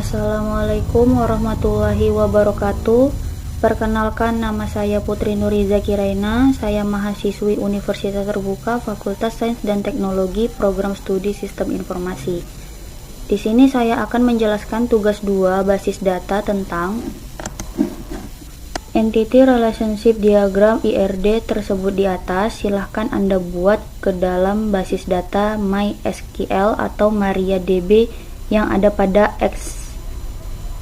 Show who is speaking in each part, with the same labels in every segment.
Speaker 1: Assalamualaikum warahmatullahi wabarakatuh. Perkenalkan, nama saya Putri Nuriza Kiraina. Saya mahasiswi Universitas Terbuka Fakultas Sains dan Teknologi Program Studi Sistem Informasi. Di sini saya akan menjelaskan tugas 2 basis data tentang Entity Relationship Diagram IRD tersebut di atas. Silahkan Anda buat ke dalam basis data MySQL atau MariaDB yang ada pada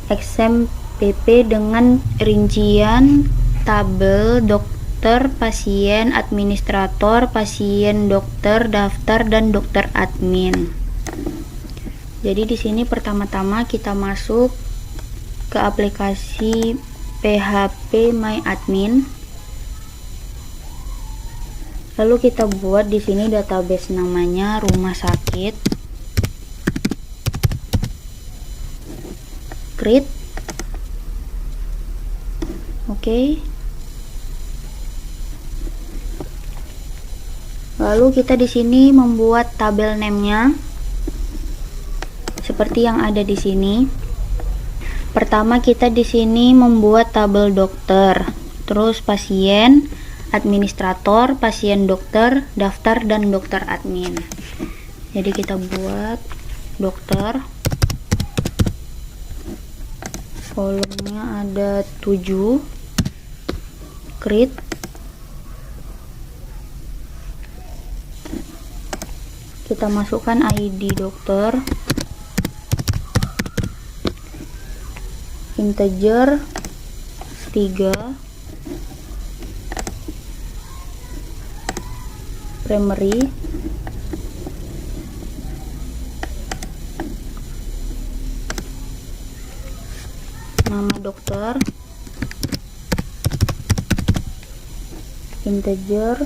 Speaker 1: XMPP dengan rincian tabel dokter, pasien, administrator, pasien, dokter, daftar, dan dokter admin. Jadi di sini pertama-tama kita masuk ke aplikasi PHP MyAdmin. Lalu kita buat di sini database namanya rumah sakit. Create. Oke. Lalu kita di sini membuat tabel name-nya seperti yang ada di sini. Pertama kita di sini membuat tabel dokter, terus pasien, administrator, pasien dokter, daftar, dan dokter admin. Jadi kita buat dokter. Kolomnya ada 7. Create. Kita masukkan ID dokter, integer 3, primary, nama dokter, integer,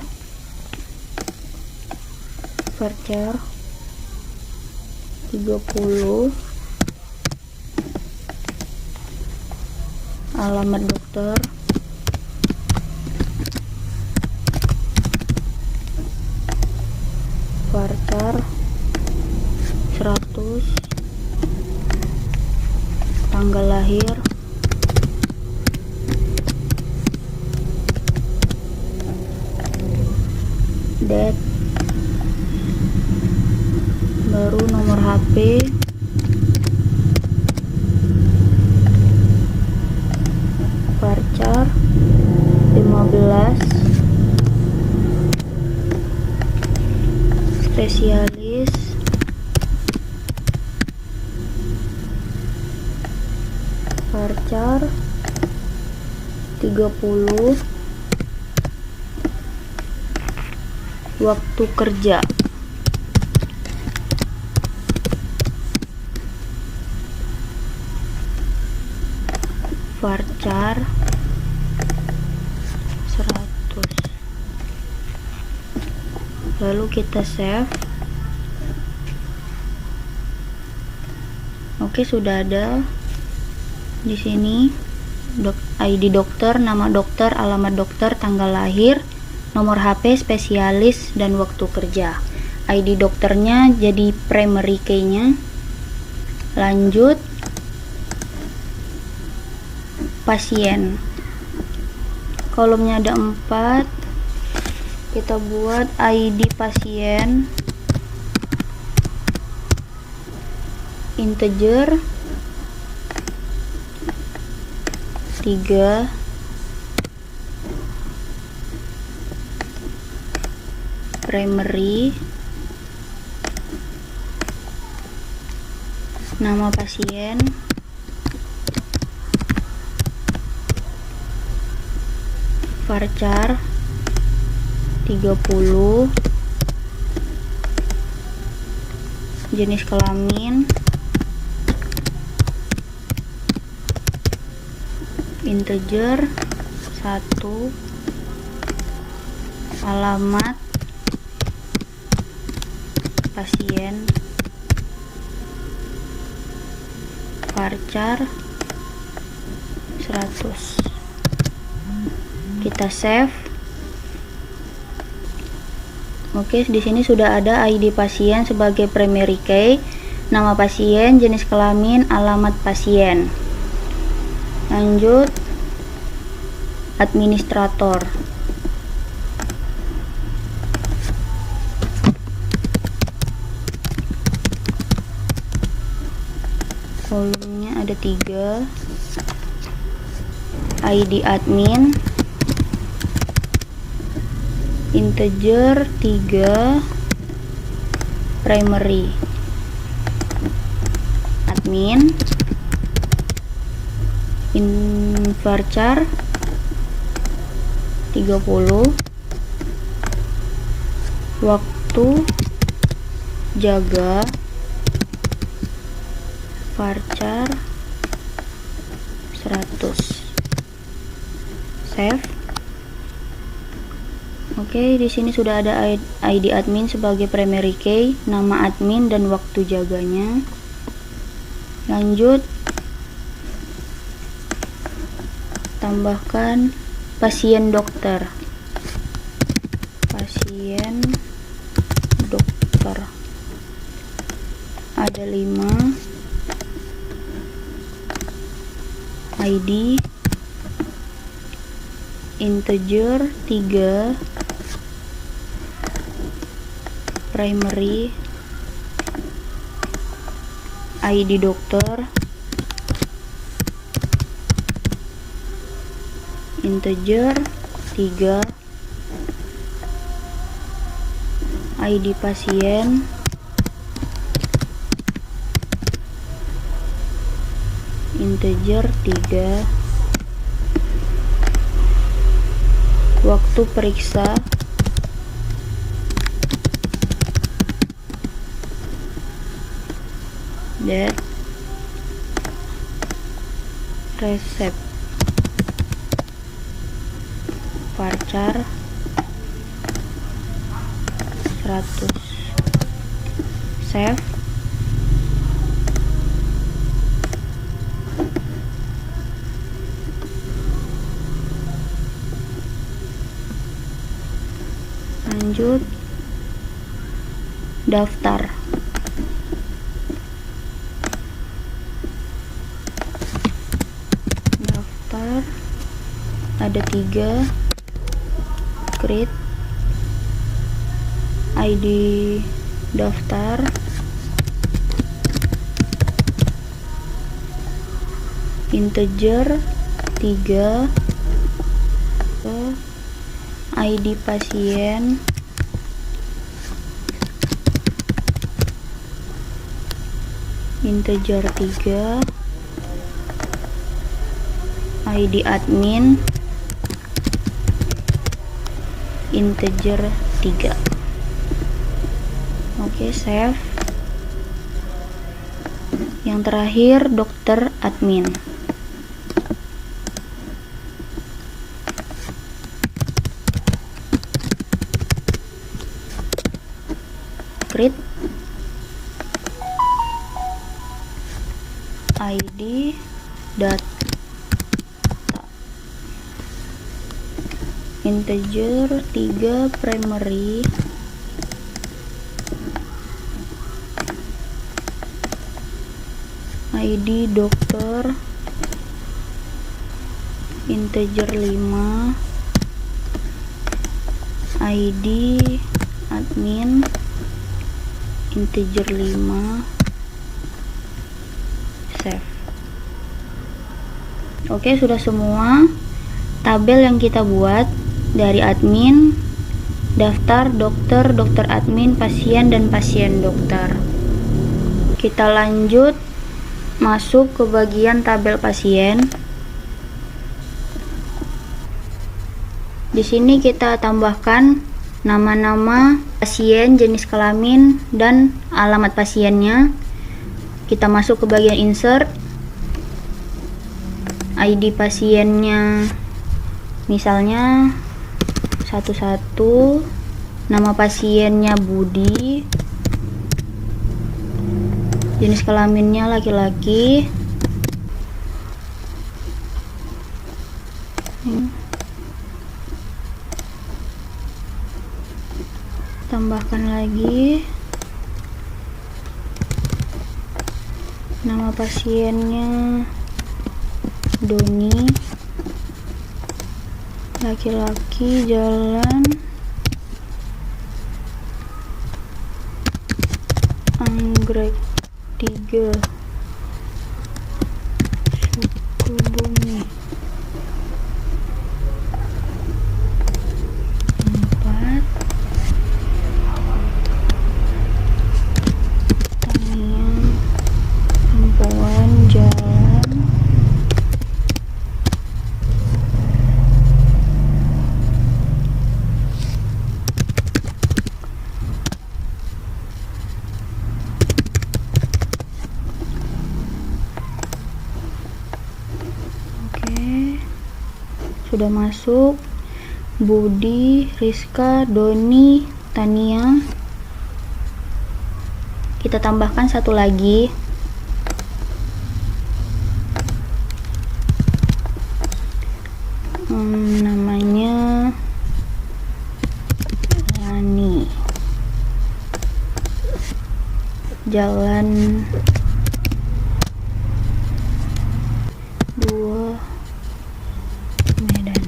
Speaker 1: varchar 30, alamat dokter, varchar 100, tanggal lahir, date, baru nomor HP, varchar 15, spesialis, varchar 30, waktu kerja varchar 100. Lalu kita save. Oke, sudah ada di sini ID dokter, nama dokter, alamat dokter, tanggal lahir, nomor HP, spesialis, dan waktu kerja. ID dokternya jadi primary key-nya. Lanjut, pasien. Kolomnya ada 4. Kita buat ID pasien, integer 3, primary, nama pasien, varchar 30, jenis kelamin, integer 1, alamat pasien, varchar 100. Kita save. Oke, di sini sudah ada ID pasien sebagai primary key, nama pasien, jenis kelamin, alamat pasien. Lanjut, administrator. Kolomnya ada 3. ID admin, integer 3, primary. Admin, varchar 30, waktu jaga varchar 100. Save. Oke, di sini sudah ada ID admin sebagai primary key, nama admin dan waktu jaganya. Lanjut, tambahkan pasien dokter. Pasien dokter ada 5. ID integer 3, primary. ID dokter integer 3, ID pasien integer 3, waktu periksa date, resep, varchar 100. Save. Lanjut, daftar. Daftar ada 3, create, ID daftar integer 3, ID pasien integer 3, ID admin integer 3. Oke, save. Yang terakhir, dokter admin. Create ID data integer 3, primary. ID dokter integer 5, ID admin integer 5. Save. Oke, sudah semua tabel yang kita buat dari admin, daftar, dokter, dokter admin, pasien, dan pasien dokter. Kita lanjut masuk ke bagian tabel pasien. Di sini kita tambahkan nama-nama pasien, jenis kelamin, dan alamat pasiennya. Kita masuk ke bagian insert. ID pasiennya misalnya 11, nama pasiennya Budi, jenis kelaminnya laki-laki, tambahkan lagi pasiennya Doni, laki-laki, jalan Anggrek 3, Sukabumi. 4, Tania, perempuan, jalan sudah masuk. Budi, Rizka, Doni, Tania. Kita tambahkan satu lagi. Namanya Lani, jalan 2, Medan.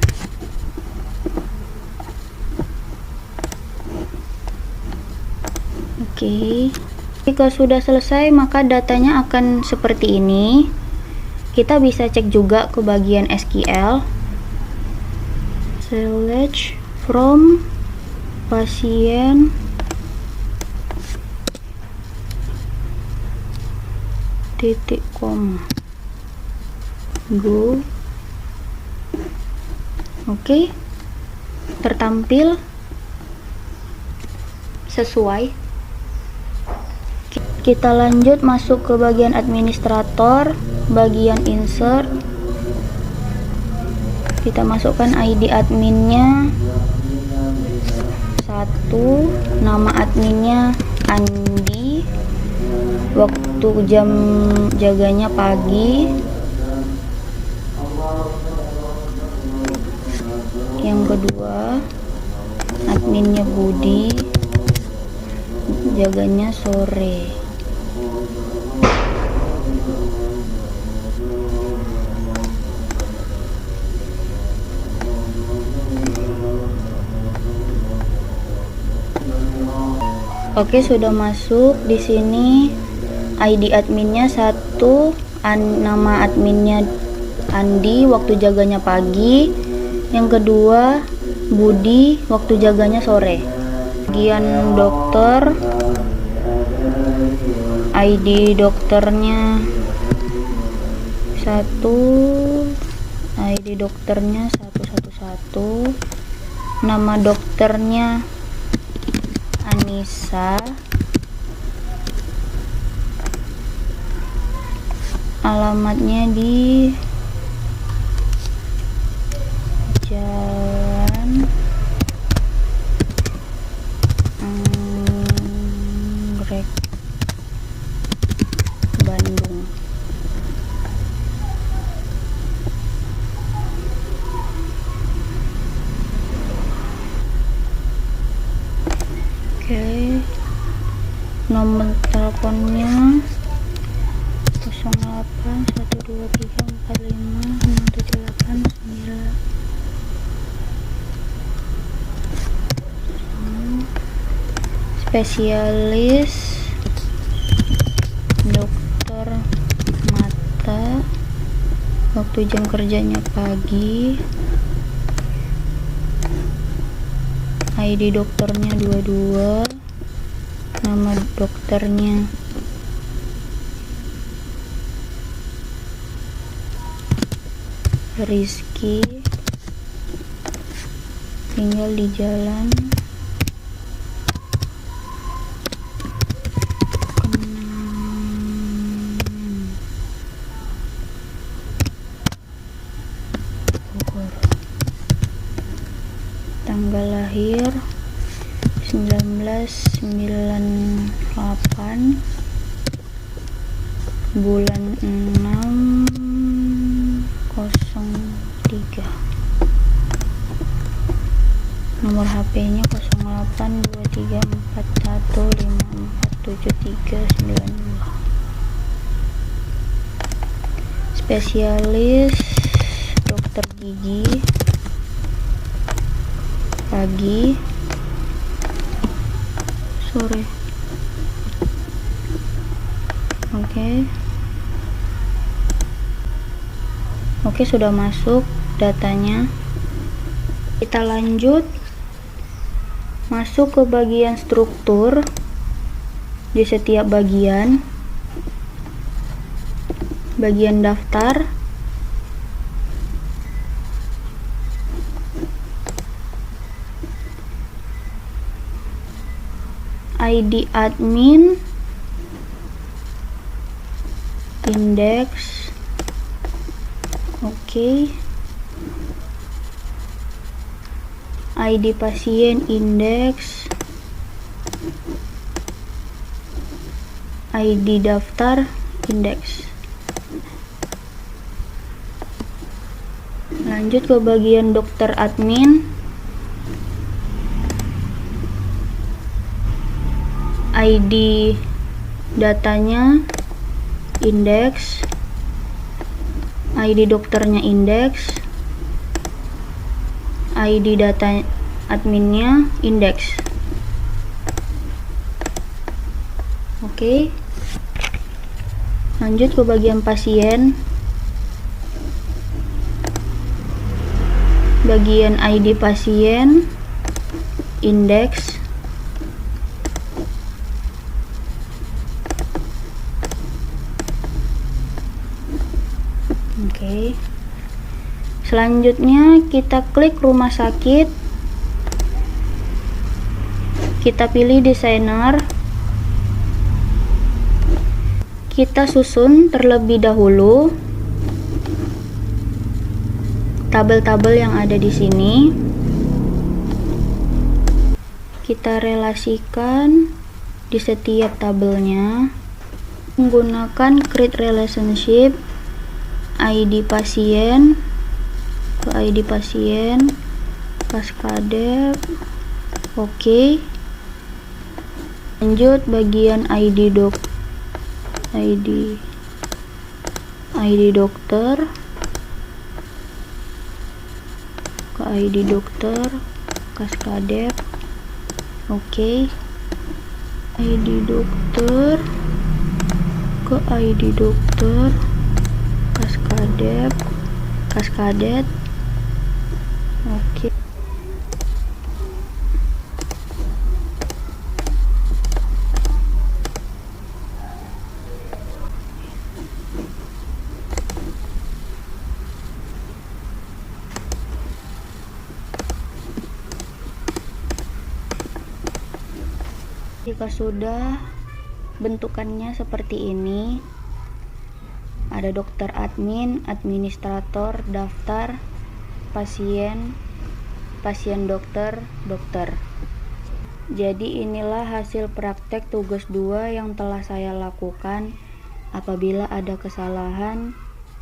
Speaker 1: Oke. Jika sudah selesai, maka datanya akan seperti ini. Kita bisa cek juga ke bagian SQL. Select from pasien .com. Go. Oke. Tertampil sesuai. Kita lanjut masuk ke bagian administrator, bagian insert. Kita masukkan ID adminnya 1, nama adminnya Andi, waktu jam jaganya pagi. Yang kedua, adminnya Budi, jaganya sore. Oke, sudah masuk. Di sini ID adminnya 1, nama adminnya Andi, waktu jaganya pagi. Yang kedua, Budi, waktu jaganya sore. Bagian dokter, ID dokternya 1, ID dokternya 111, nama dokternya Anissa, alamatnya di Jalan Anggrek, Bandung. Oke, nomor teleponnya 081234567899. Spesialis dokter mata, waktu jam kerjanya pagi. ID dokternya 22, nama dokternya Rizky, tinggal di Jalan Bogor. Tanggal lahir 1998, bulan 6/03. Nomor HP-nya 082341547392. spesialis dokter gigi pagi, sore. Oke, sudah masuk datanya. Kita lanjut masuk ke bagian struktur. Di setiap bagian daftar, ID admin, indeks, ID pasien, indeks, ID daftar, indeks. Lanjut ke bagian dokter admin, ID datanya, indeks, ID dokternya, indeks, ID data adminnya, indeks. Oke. Lanjut ke bagian pasien. Bagian ID pasien, indeks, selanjutnya kita klik rumah sakit, kita pilih desainer, kita susun terlebih dahulu tabel-tabel yang ada di sini. Kita relasikan di setiap tabelnya menggunakan create relationship, ID pasien ke ID pasien, Cascade. Oke. Lanjut bagian ID dokter ke ID dokter, Cascade. Oke. ID dokter ke ID dokter, Cascade. Oke. Jika sudah bentukannya seperti ini, ada dokter admin, administrator, daftar, pasien, dokter. Jadi inilah hasil praktek tugas 2 yang telah saya lakukan. Apabila ada kesalahan,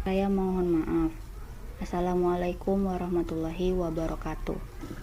Speaker 1: saya mohon maaf. Assalamualaikum warahmatullahi wabarakatuh.